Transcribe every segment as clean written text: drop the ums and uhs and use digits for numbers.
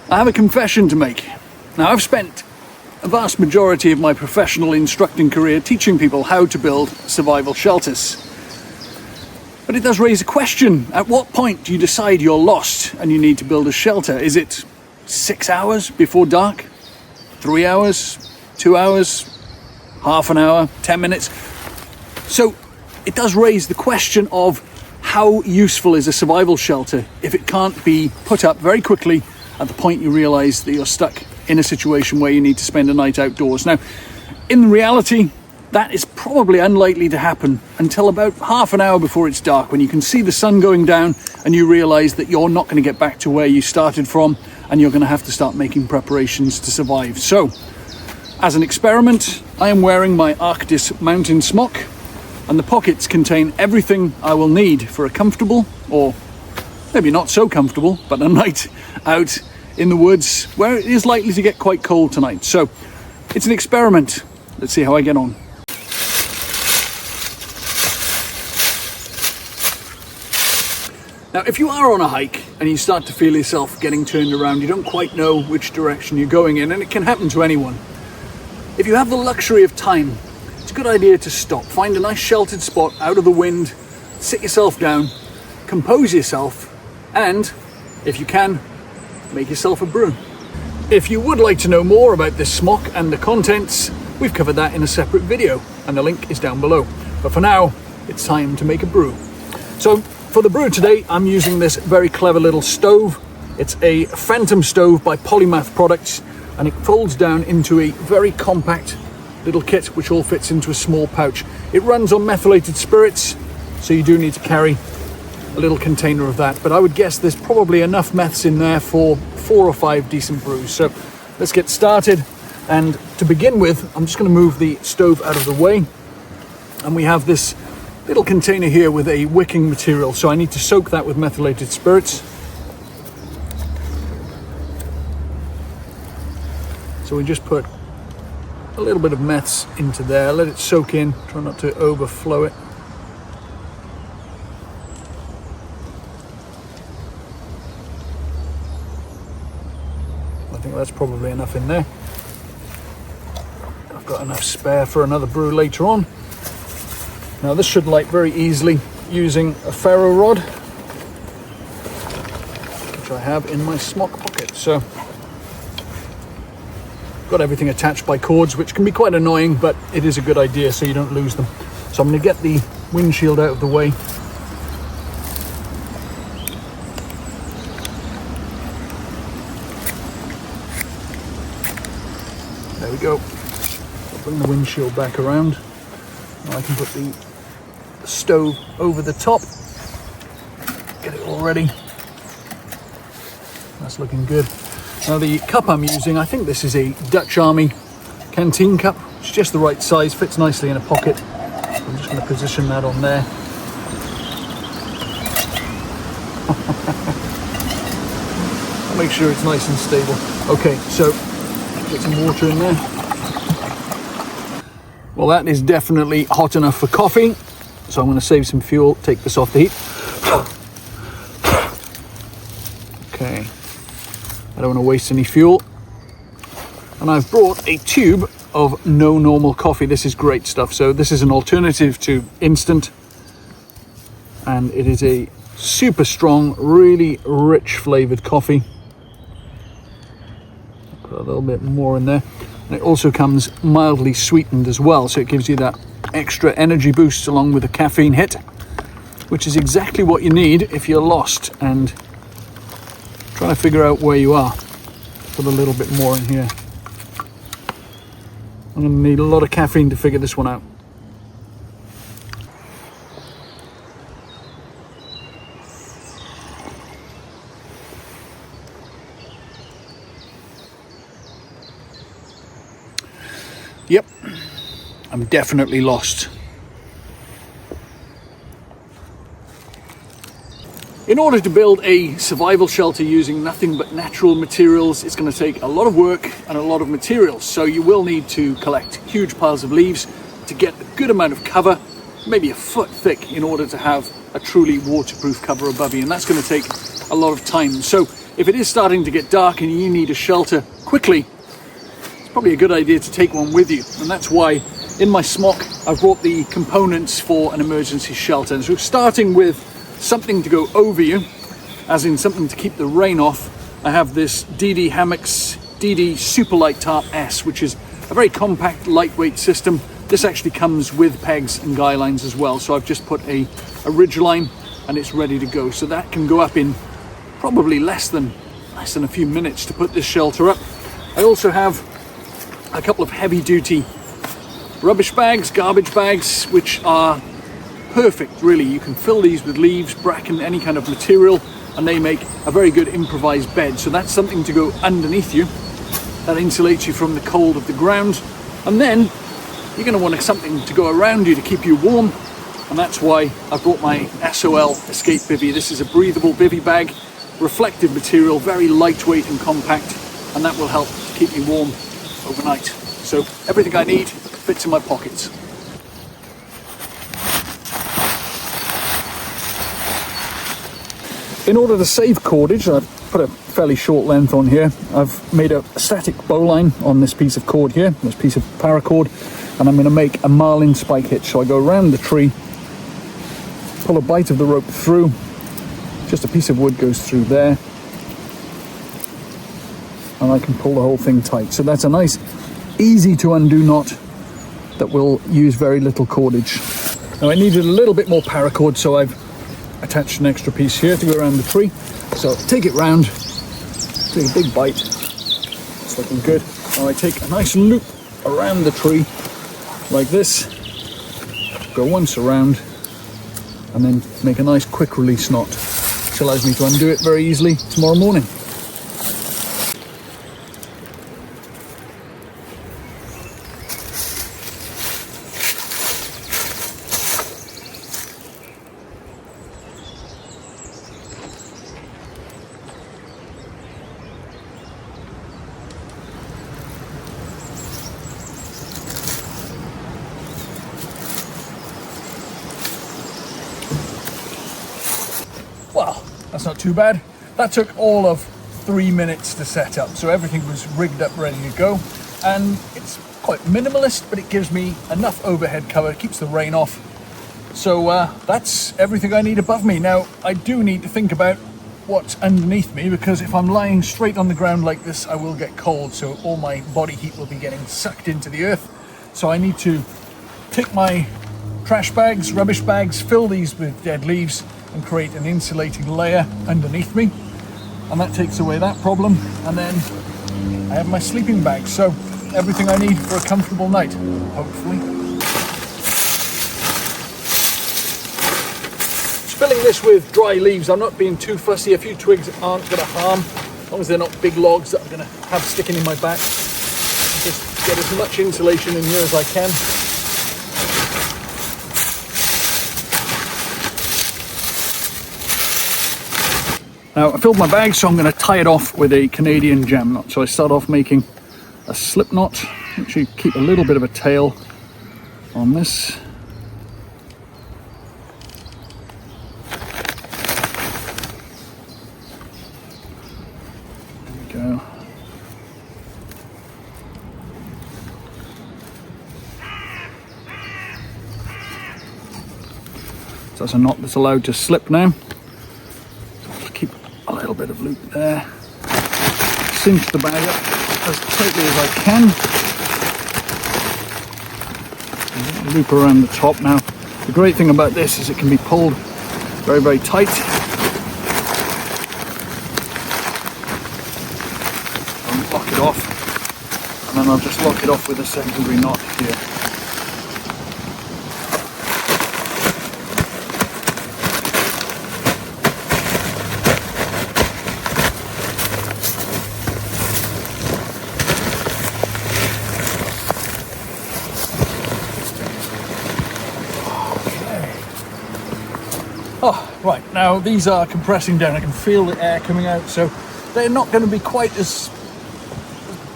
I have a confession to make. Now, I've spent a vast majority of my professional instructing career teaching people how to build survival shelters. But it does raise a question. At what point do you decide you're lost and you need to build a shelter? Is it 6 hours before dark? 3 hours? 2 hours? Half an hour? 10 minutes? So it does raise the question of how useful is a survival shelter if it can't be put up very quickly at the point you realise that you're stuck in a situation where you need to spend a night outdoors. Now, in reality, that is probably unlikely to happen until about half an hour before it's dark, when you can see the sun going down and you realise that you're not going to get back to where you started from and you're going to have to start making preparations to survive. So, as an experiment, I am wearing my Arktis Mountain Smock, and the pockets contain everything I will need for a comfortable, or maybe not so comfortable, but a night out in the woods where it is likely to get quite cold tonight. So, it's an experiment. Let's see how I get on. Now, if you are on a hike and you start to feel yourself getting turned around, you don't quite know which direction you're going in, and it can happen to anyone. If you have the luxury of time, it's a good idea to stop, find a nice sheltered spot out of the wind, sit yourself down, compose yourself, and, if you can, make yourself a brew. If you would like to know more about this smock and the contents, we've covered that in a separate video, and the link is down below. But for now, it's time to make a brew. So, for the brew today, I'm using this very clever little stove. It's a Phantom stove by Polymath Products, and it folds down into a very compact little kit which all fits into a small pouch. It runs on methylated spirits, so you do need to carry a little container of that, but I would guess there's probably enough meths in there for 4 or 5 decent brews. So let's get started, and to begin with, I'm just going to move the stove out of the way, and we have this little container here with a wicking material, so I need to soak that with methylated spirits. So we just put a little bit of meths into there, let it soak in, try not to overflow it. I think that's probably enough in there. I've got enough spare for another brew later on. Now this should light very easily using a ferro rod, which I have in my smock pocket. So got everything attached by cords, which can be quite annoying, but it is a good idea so you don't lose them. So I'm going to get the windshield out of the way. There we go. I'll bring the windshield back around. Now I can put the stove over the top. Get it all ready. That's looking good. Now the cup I'm using, I think this is a Dutch Army canteen cup. It's just the right size, fits nicely in a pocket. I'm just going to position that on there. Make sure it's nice and stable. Okay, so get some water in there. Well, that is definitely hot enough for coffee. So I'm going to save some fuel, take this off the heat. Okay, I don't want to waste any fuel. And I've brought a tube of no normal coffee. This is great stuff. So this is an alternative to instant. And it is a super strong, really rich flavored coffee. Put a little bit more in there. And it also comes mildly sweetened as well, so it gives you that extra energy boost along with a caffeine hit, which is exactly what you need if you're lost and trying to figure out where you are. Put a little bit more in here. I'm going to need a lot of caffeine to figure this one out. Yep, I'm definitely lost. In order to build a survival shelter using nothing but natural materials, it's going to take a lot of work and a lot of materials. So you will need to collect huge piles of leaves to get a good amount of cover, maybe a foot thick, in order to have a truly waterproof cover above you. And that's going to take a lot of time. So if it is starting to get dark and you need a shelter quickly, it's probably a good idea to take one with you. And that's why in my smock I've brought the components for an emergency shelter. So starting with something to go over you, as in something to keep the rain off, I have this DD Hammocks DD Superlight Tarp S, which is a very compact, lightweight system. This actually comes with pegs and guy lines as well, so I've just put a ridge line and it's ready to go. So that can go up in probably less than a few minutes to put this shelter up. I also have a couple of heavy duty rubbish bags, garbage bags, which are perfect really. You can fill these with leaves, bracken, any kind of material, and they make a very good improvised bed. So that's something to go underneath you. That insulates you from the cold of the ground. And then you're going to want something to go around you to keep you warm. And that's why I brought my SOL Escape Bivvy. This is a breathable bivvy bag, reflective material, very lightweight and compact, and that will help to keep me warm overnight. So everything I need fits in my pockets. In order to save cordage, I've put a fairly short length on here. I've made a static bowline on this piece of cord here, this piece of paracord, and I'm going to make a marlin spike hitch. So I go around the tree, pull a bite of the rope through, just a piece of wood goes through there, and I can pull the whole thing tight. So that's a nice, easy to undo knot that will use very little cordage. Now I needed a little bit more paracord, so I've attached an extra piece here to go around the tree. So take it round, take a big bite, it's looking good. Now I take a nice loop around the tree like this, go once around, and then make a nice quick release knot, which allows me to undo it very easily tomorrow morning. Well, that's not too bad. That took all of 3 minutes to set up, so everything was rigged up, ready to go. And it's quite minimalist, but it gives me enough overhead cover, keeps the rain off. So that's everything I need above me. Now, I do need to think about what's underneath me, because if I'm lying straight on the ground like this, I will get cold, so all my body heat will be getting sucked into the earth. So I need to take my trash bags, rubbish bags, fill these with dead leaves, and create an insulating layer underneath me, and that takes away that problem. And then I have my sleeping bag, so everything I need for a comfortable night, hopefully. Filling this with dry leaves, I'm not being too fussy. A few twigs aren't going to harm, as long as they're not big logs that I'm going to have sticking in my back. Just get as much insulation in here as I can. Now I filled my bag, so I'm going to tie it off with a Canadian jam knot. So I start off making a slip knot, which you keep a little bit of a tail on this. There we go. So that's a knot that's allowed to slip now. Keep a little bit of loop there, cinch the bag up as tightly as I can, loop around the top. Now the great thing about this is it can be pulled very, very tight. I'll lock it off, and then I'll just lock it off with a secondary knot here. Oh, right, now these are compressing down. I can feel the air coming out, so they're not going to be quite as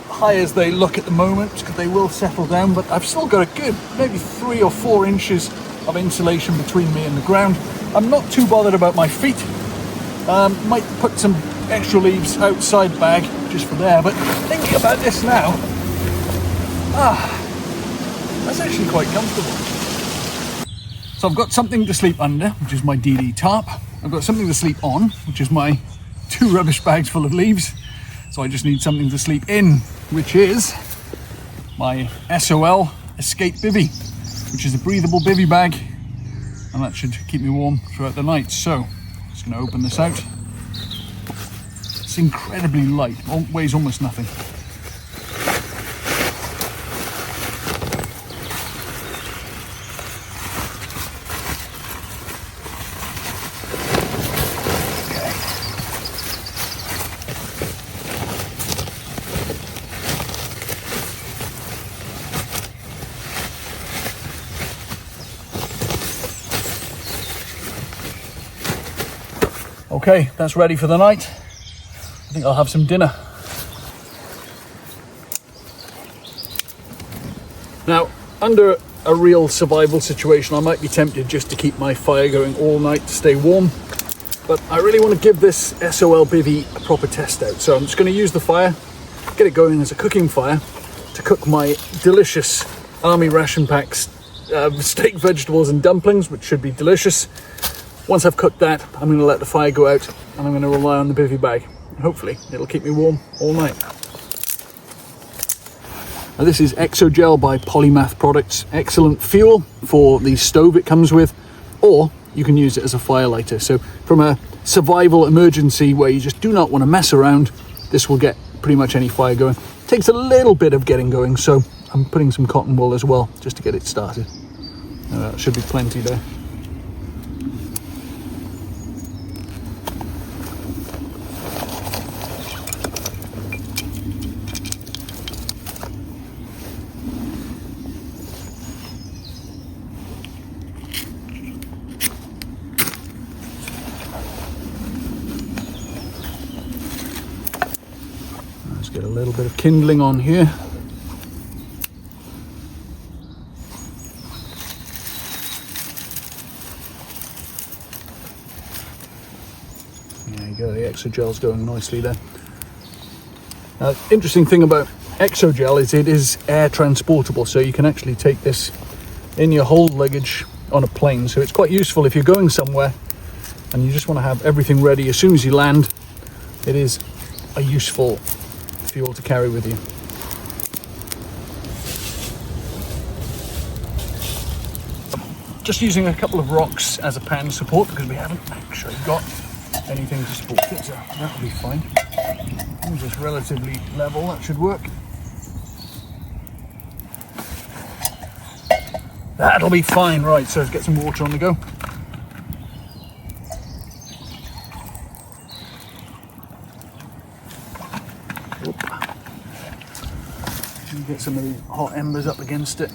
high as they look at the moment, because they will settle down, but I've still got a good maybe 3 or 4 inches of insulation between me and the ground. I'm not too bothered about my feet. Might put some extra leaves outside the bag just for there, but thinking about this now, that's actually quite comfortable. So I've got something to sleep under, which is my DD tarp. I've got something to sleep on, which is my 2 rubbish bags full of leaves. So I just need something to sleep in, which is my SOL Escape Bivvy, which is a breathable bivvy bag, and that should keep me warm throughout the night. So I'm just going to open this out. It's incredibly light, weighs almost nothing. Okay, that's ready for the night. I think I'll have some dinner. Now, under a real survival situation, I might be tempted just to keep my fire going all night to stay warm. But I really want to give this SOL bivvy a proper test out. So I'm just going to use the fire, get it going as a cooking fire, to cook my delicious army ration packs, steak, vegetables and dumplings, which should be delicious. Once I've cooked that, I'm going to let the fire go out and I'm going to rely on the bivvy bag. Hopefully it'll keep me warm all night. Now this is Exogel by Polymath Products. Excellent fuel for the stove it comes with, or you can use it as a fire lighter. So from a survival emergency where you just do not want to mess around, this will get pretty much any fire going. Takes a little bit of getting going, so I'm putting some cotton wool as well just to get it started. That should be plenty there. Get a little bit of kindling on here. There you go, the Exogel's going nicely there. Now, interesting thing about Exogel is it is air transportable, so you can actually take this in your hold luggage on a plane. So it's quite useful if you're going somewhere and you just want to have everything ready as soon as you land. It is a useful fuel to carry with you. Just using a couple of rocks as a pan support because we haven't actually got anything to support it, so that'll be fine. As long as it's relatively level, that should work. That'll be fine. Right, so let's get some water on the go. Get some of these hot embers up against it.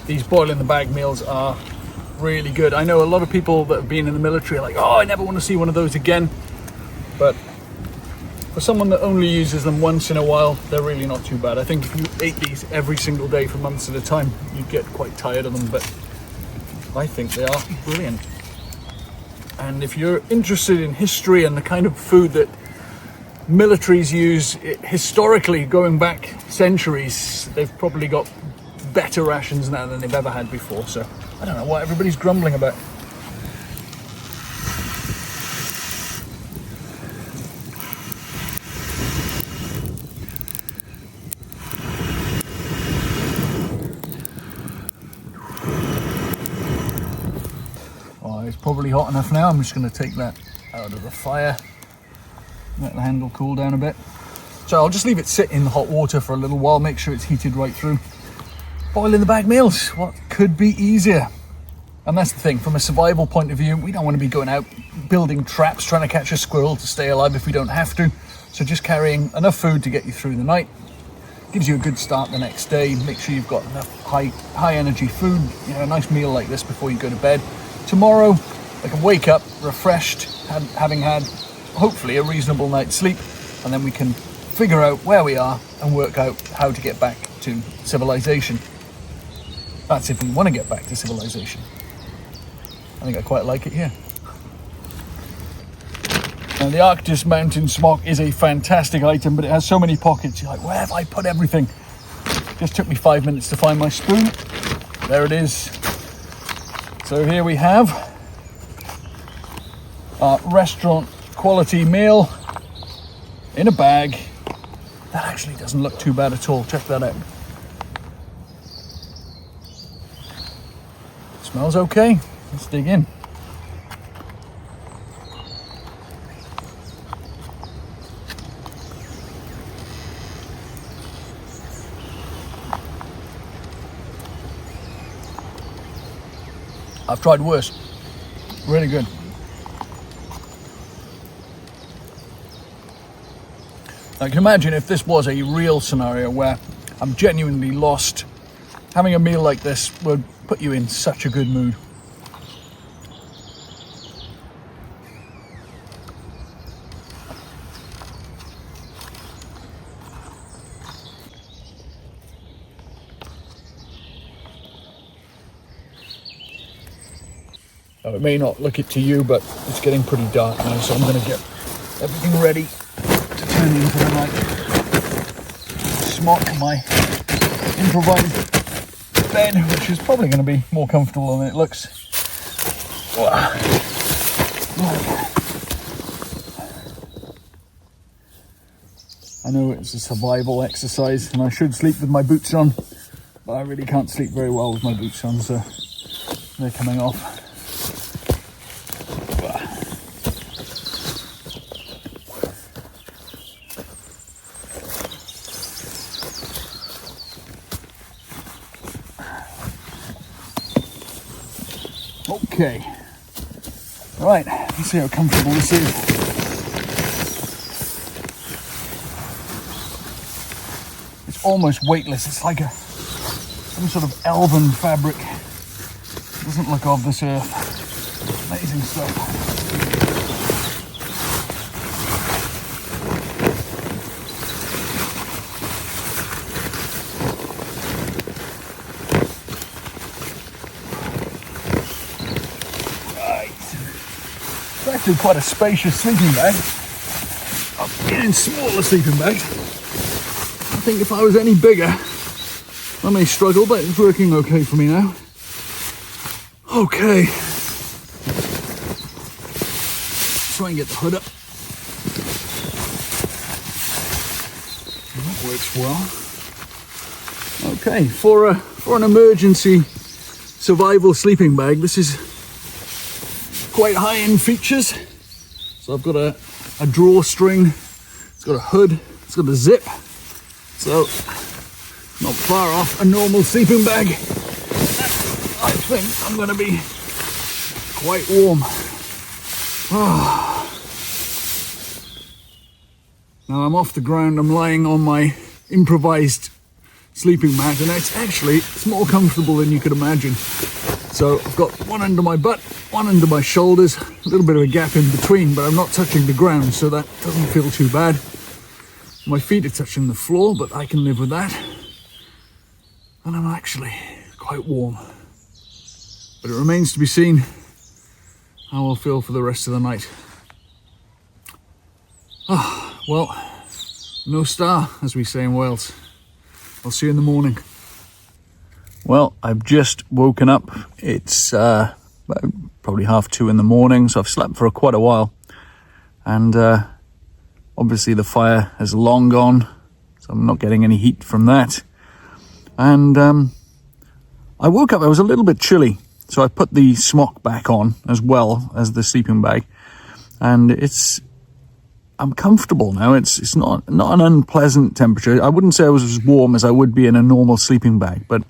These boil in the bag meals are really good. I know a lot of people that have been in the military are like, oh, I never want to see one of those again. But for someone that only uses them once in a while, they're really not too bad. I think if you ate these every single day for months at a time, you'd get quite tired of them, but I think they are brilliant. And if you're interested in history and the kind of food that militaries use historically, going back centuries, they've probably got better rations now than they've ever had before. So I don't know what everybody's grumbling about. It's probably hot enough now. I'm just going to take that out of the fire, let the handle cool down a bit. So I'll just leave it sit in hot water for a little while, make sure it's heated right through. Boil in the bag meals, what could be easier? And that's the thing, from a survival point of view, we don't want to be going out building traps trying to catch a squirrel to stay alive if we don't have to. So just carrying enough food to get you through the night gives you a good start the next day. Make sure you've got enough high energy food, a nice meal like this before you go to bed. Tomorrow I can wake up refreshed, having had hopefully a reasonable night's sleep, and then we can figure out where we are and work out how to get back to civilization. That's if we want to get back to civilization. I think I quite like it here. Now, the Arktis Mountain Smock is a fantastic item, but it has so many pockets. You're like, where have I put everything? Just took me 5 minutes to find my spoon. There it is. So here we have our restaurant quality meal in a bag. That actually doesn't look too bad at all. Check that out. Smells okay. Let's dig in. I've tried worse. Really good. I can imagine if this was a real scenario where I'm genuinely lost, having a meal like this would put you in such a good mood. Now, it may not look it to you, but it's getting pretty dark now, so I'm going to get everything ready to turn into the night. Smock my improvised bed, which is probably going to be more comfortable than it looks. I know it's a survival exercise and I should sleep with my boots on, but I really can't sleep very well with my boots on, so they're coming off. Okay, right, let's see how comfortable this is. It's almost weightless. It's like some sort of elven fabric. It doesn't look of this earth. Amazing stuff. Actually quite a spacious sleeping bag. I'm getting smaller sleeping bags. I think if I was any bigger, I may struggle, but it's working okay for me now. Okay. Try and get the hood up. That works well. Okay, for an emergency survival sleeping bag, this is quite high in features. So I've got a drawstring, it's got a hood, it's got a zip, so not far off a normal sleeping bag. I think I'm going to be quite warm. Now I'm off the ground, I'm lying on my improvised sleeping mat, and it's more comfortable than you could imagine. So I've got one under my butt, one under my shoulders, a little bit of a gap in between, but I'm not touching the ground, so that doesn't feel too bad. My feet are touching the floor, but I can live with that. And I'm actually quite warm. But it remains to be seen how I'll feel for the rest of the night. Well, no star, as we say in Wales. I'll see you in the morning. Well, I've just woken up. It's probably 2:30 in the morning, so I've slept for quite a while. And obviously the fire has long gone, so I'm not getting any heat from that. And I woke up, I was a little bit chilly, so I put the smock back on as well as the sleeping bag. And I'm comfortable now. It's not an unpleasant temperature. I wouldn't say I was as warm as I would be in a normal sleeping bag, but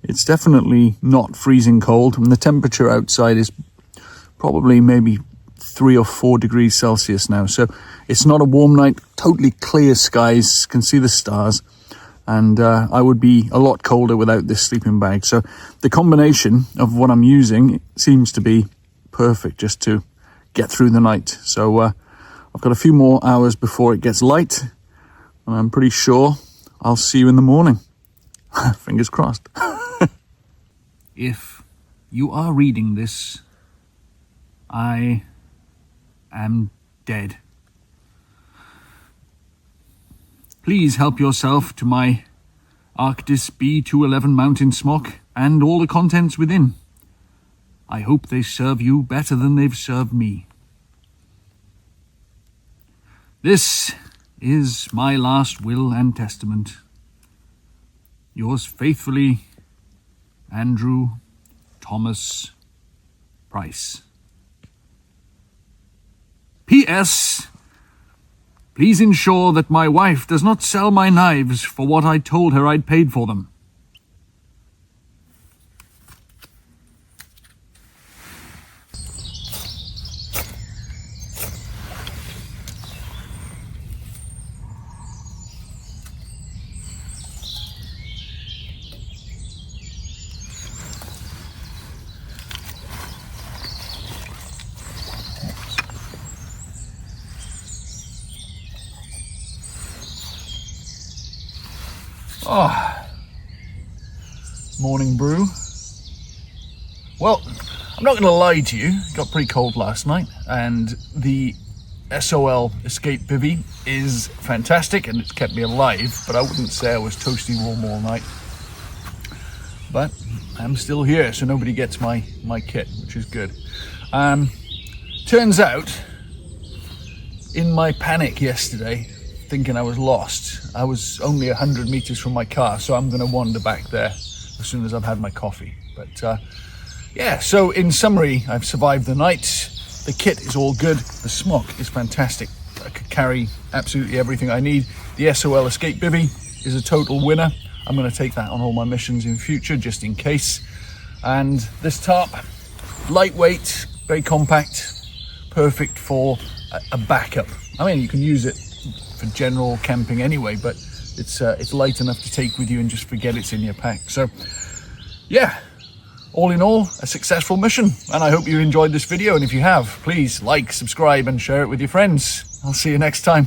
it's definitely not freezing cold, and the temperature outside is probably maybe 3 or 4 degrees Celsius now. So it's not a warm night, totally clear skies, can see the stars, and I would be a lot colder without this sleeping bag. So the combination of what I'm using seems to be perfect just to get through the night. So I've got a few more hours before it gets light, And I'm pretty sure I'll see you in the morning. Fingers crossed. If you are reading this, I am dead. Please help yourself to my Arktis B211 Mountain Smock and all the contents within. I hope they serve you better than they've served me. This is my last will and testament. Yours faithfully, Andrew Thomas Price. P.S. Please ensure that my wife does not sell my knives for what I told her I'd paid for them. Oh, morning brew. Well, I'm not going to lie to you, it got pretty cold last night, and the SOL Escape Bivvy is fantastic and it's kept me alive, but I wouldn't say I was toasty warm all night. But I'm still here, so nobody gets my kit, which is good. Turns out, in my panic yesterday, thinking I was lost, I was only 100 meters from my car, so I'm going to wander back there as soon as I've had my coffee. But yeah, so in summary, I've survived the night. The kit is all good. The smock is fantastic. I could carry absolutely everything I need. The SOL Escape Bivvy is a total winner. I'm going to take that on all my missions in future, just in case. And this tarp, lightweight, very compact, perfect for a backup. I mean, you can use it for general camping anyway, but it's light enough to take with you and just forget it's in your pack. So yeah, all in all, a successful mission, and I hope you enjoyed this video, and if you have, please like, subscribe and share it with your friends. I'll see you next time.